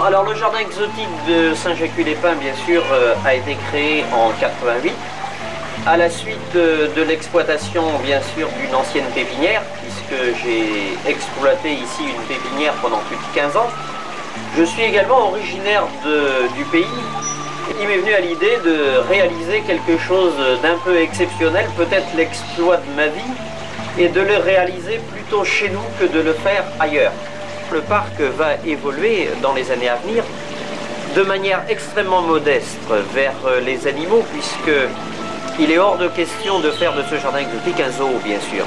Alors le jardin exotique de Saint-Jacques-les-Pins, bien sûr, a été créé en 88, à la suite de l'exploitation, bien sûr, d'une ancienne pépinière, puisque j'ai exploité ici une pépinière pendant plus de 15 ans. Je suis également originaire du pays. Il m'est venu à l'idée de réaliser quelque chose d'un peu exceptionnel, peut-être l'exploit de ma vie, et de le réaliser plutôt chez nous que de le faire ailleurs. Le parc va évoluer dans les années à venir de manière extrêmement modeste vers les animaux, puisqu'il est hors de question de faire de ce jardin exotique un zoo, bien sûr.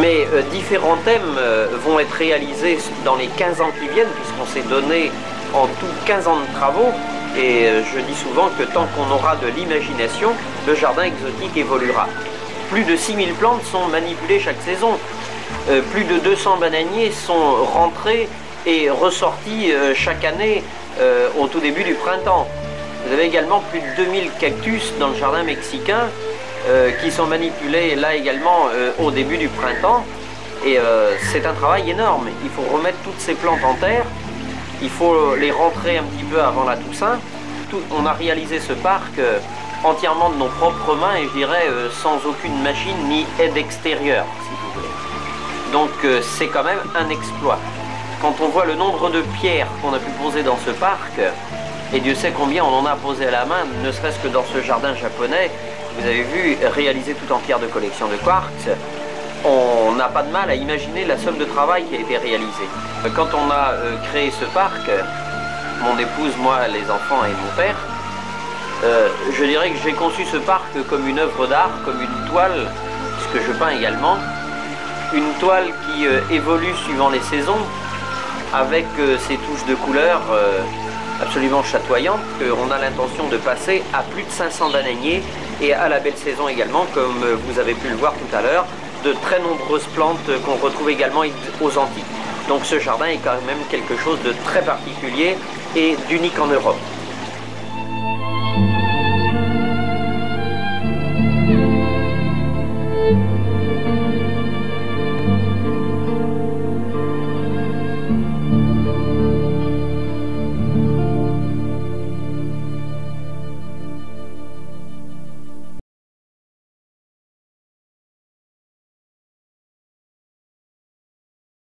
Mais différents thèmes vont être réalisés dans les 15 ans qui viennent, puisqu'on s'est donné en tout 15 ans de travaux. Et je dis souvent que tant qu'on aura de l'imagination, le jardin exotique évoluera. Plus de 6000 plantes sont manipulées chaque saison. Plus de 200 bananiers sont rentrés et ressortis chaque année au tout début du printemps. Vous avez également plus de 2000 cactus dans le jardin mexicain qui sont manipulés là également au début du printemps. Et c'est un travail énorme. Il faut remettre toutes ces plantes en terre. Il faut les rentrer un petit peu avant la Toussaint. On a réalisé ce parc entièrement de nos propres mains et je dirais sans aucune machine ni aide extérieure, si vous voulez. Donc c'est quand même un exploit. Quand on voit le nombre de pierres qu'on a pu poser dans ce parc, et Dieu sait combien on en a posé à la main, ne serait-ce que dans ce jardin japonais, vous avez vu, réalisé tout en pierre de collection de quartz, on n'a pas de mal à imaginer la somme de travail qui a été réalisée. Quand on a créé ce parc, mon épouse, moi, les enfants et mon père, je dirais que j'ai conçu ce parc comme une œuvre d'art, comme une toile, puisque je peins également, une toile qui évolue suivant les saisons, avec ses touches de couleurs absolument chatoyantes, qu'on a l'intention de passer à plus de 500 bananiers, et à la belle saison également, comme vous avez pu le voir tout à l'heure, de très nombreuses plantes qu'on retrouve également aux Antilles. Donc ce jardin est quand même quelque chose de très particulier et d'unique en Europe.